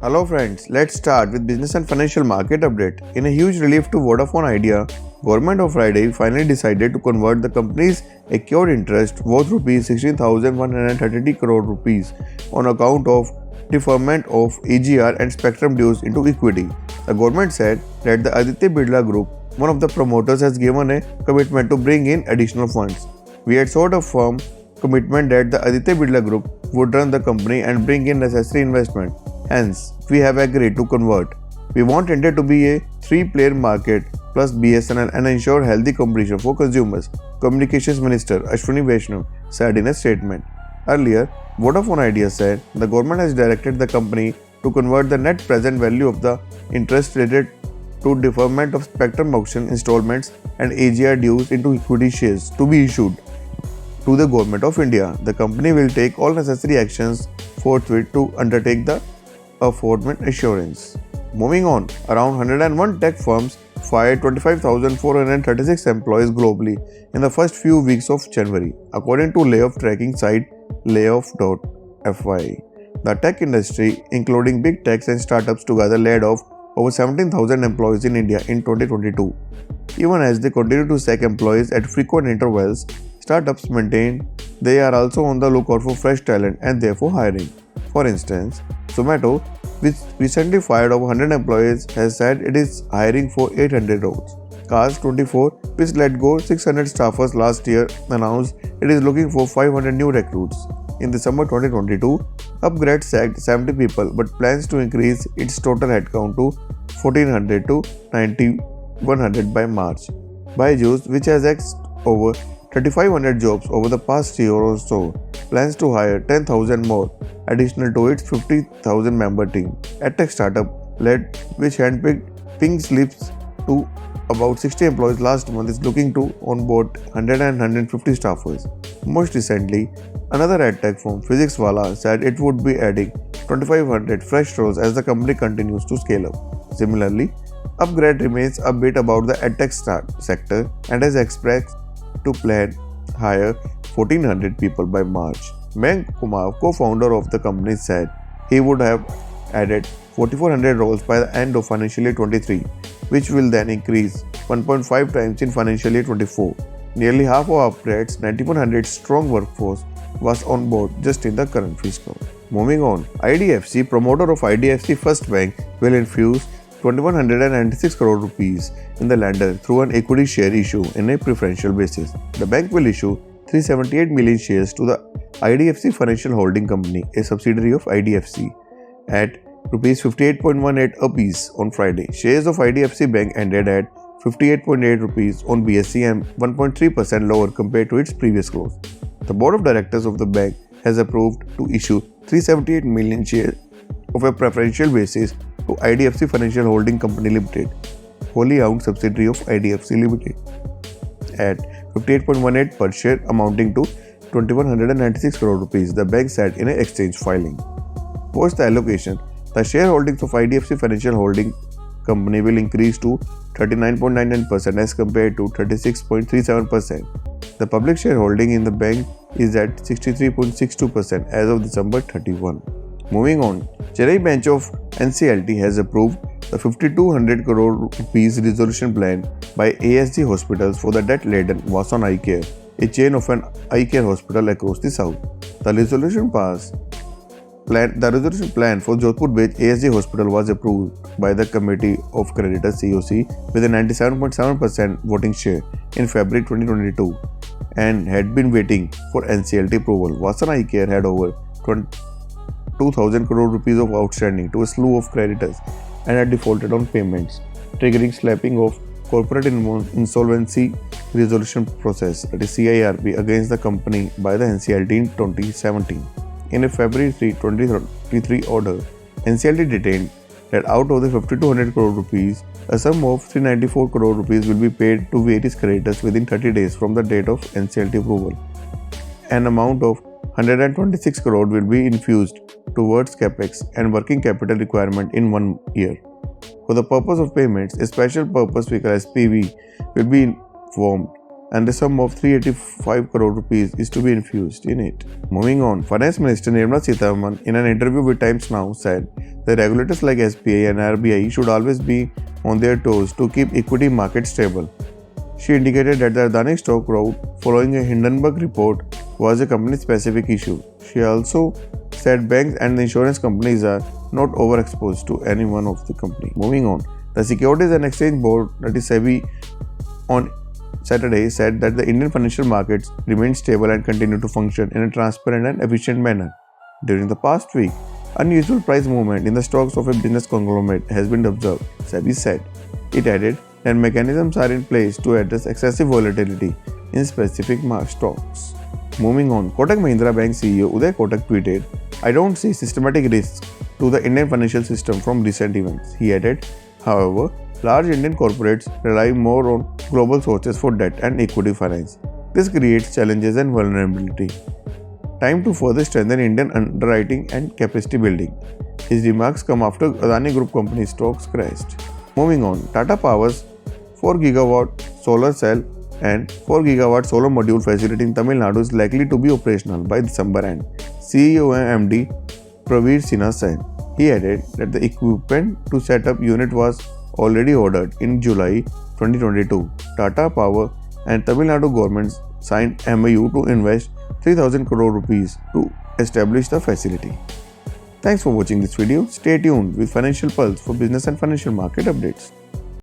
Hello friends, let's start with business and financial market update. In a huge relief to Vodafone Idea, Government of Friday finally decided to convert the company's accrued interest worth rupees 16,130 crore rupees on account of deferment of AGR and spectrum dues into equity. The government said that the Aditya Birla Group, one of the promoters, has given a commitment to bring in additional funds. We had sought a firm commitment that the Aditya Birla Group would run the company and bring in necessary investment. Hence, we have agreed to convert. We wanted it to be a three-player market plus BSNL and ensure healthy competition for consumers, Communications Minister Ashwini Vaishnav said in a statement. Earlier, Vodafone Idea said the government has directed the company to convert the net present value of the interest related to deferment of spectrum auction installments and AGR dues into equity shares to be issued to the Government of India. The company will take all necessary actions forthwith to undertake the aforementioned assurance. Moving on, around 101 tech firms fired 25,436 employees globally in the first few weeks of January, according to layoff tracking site layoff.fy. The tech industry, including big techs and startups together, laid off over 17,000 employees in India in 2022. Even as they continue to sack employees at frequent intervals, startups maintain they are also on the lookout for fresh talent and therefore hiring. For instance, Zomato, which recently fired over 100 employees, has said it is hiring for 800 roles. Cars24, which let go 600 staffers last year, announced it is looking for 500 new recruits. In December 2022, Upgrade sacked 70 people but plans to increase its total headcount to 1400 to 9100 by March. Byju's, which has axed over 3,500 jobs over the past year or so, plans to hire 10,000 more, additional to its 50,000 member team. EdTech startup led, which handpicked pink slips to about 60 employees last month, is looking to onboard 100 and 150 staffers. Most recently, another EdTech firm, PhysicsWallah, said it would be adding 2,500 fresh roles as the company continues to scale up. Similarly, Upgrade remains upbeat about the EdTech sector and has expressed to plan hire 1,400 people by March. Mayank Kumar, co-founder of the company, said he would have added 4,400 roles by the end of financial year 23, which will then increase 1.5 times in financial year 24. Nearly half of Upgrade's 9,100 strong workforce was on board just in the current fiscal. Moving on, IDFC, promoter of IDFC First Bank, will infuse 2,196 crore rupees in the lender through an equity share issue in a preferential basis. The bank will issue 378 million shares to the IDFC Financial Holding Company, a subsidiary of IDFC, at Rs 58.18 apiece on Friday. Shares of IDFC Bank ended at 58.8 rupees on BSE and 1.3% lower compared to its previous close. The board of directors of the bank has approved to issue 378 million shares of a preferential basis to IDFC Financial Holding Company Limited, wholly owned subsidiary of IDFC Limited, at 58.18 per share, amounting to 2,196 crore rupees, the bank said in an exchange filing. Post the allocation, the shareholdings of IDFC Financial Holding Company will increase to 39.99% as compared to 36.37%. The public shareholding in the bank is at 63.62% as of December 31. Moving on, Chennai bench of NCLT has approved the 5,200 crore rupees resolution plan by ASG Hospitals for the debt-laden Vasan Eye Care, a chain of an eye care hospital across the south. The resolution plan for Jodhpur-based ASG Hospital was approved by the Committee of Creditors (COC) with a 97.7% voting share in February 2022 and had been waiting for NCLT approval. Vasan Eye Care had over 2,000 crore rupees of outstanding to a slew of creditors and had defaulted on payments, triggering slapping of Corporate Insolvency Resolution Process (CIRP) against the company by the NCLT in 2017. In a February 3, 2023 order, NCLT detained that out of the 5,200 crore rupees, a sum of 394 crore rupees will be paid to various creditors within 30 days from the date of NCLT approval. An amount of 126 crore will be infused towards capex and working capital requirement in 1 year. For the purpose of payments, a special purpose vehicle (SPV) will be formed and the sum of 385 crore rupees is to be infused in it. Moving on, Finance Minister Nirmala Sitharaman in an interview with Times Now said the regulators like SBI and RBI should always be on their toes to keep equity markets stable. She indicated that the Adani stock rout following a Hindenburg report was a company-specific issue. She also said banks and insurance companies are not overexposed to any one of the company. Moving on, the Securities and Exchange Board, that is SEBI, on Saturday said that the Indian financial markets remain stable and continue to function in a transparent and efficient manner. During the past week, unusual price movement in the stocks of a business conglomerate has been observed, SEBI said. It added that mechanisms are in place to address excessive volatility in specific stocks. Moving on, Kotak Mahindra Bank CEO Uday Kotak tweeted, "I don't see systematic risks to the Indian financial system from recent events." He added, however, large Indian corporates rely more on global sources for debt and equity finance. This creates challenges and vulnerability. Time to further strengthen Indian underwriting and capacity building. His remarks come after Adani Group company stocks crashed. Moving on, Tata Power's 4 GW solar cell and 4 GW solar module facility in Tamil Nadu is likely to be operational by December end, CEO and MD Praveer Sinha said. He added that the equipment to set up unit was already ordered in July 2022. Tata Power and Tamil Nadu governments signed MOU to invest 3,000 crore rupees to establish the facility. Thanks for watching this video. Stay tuned with Financial Pulse for business and financial market updates.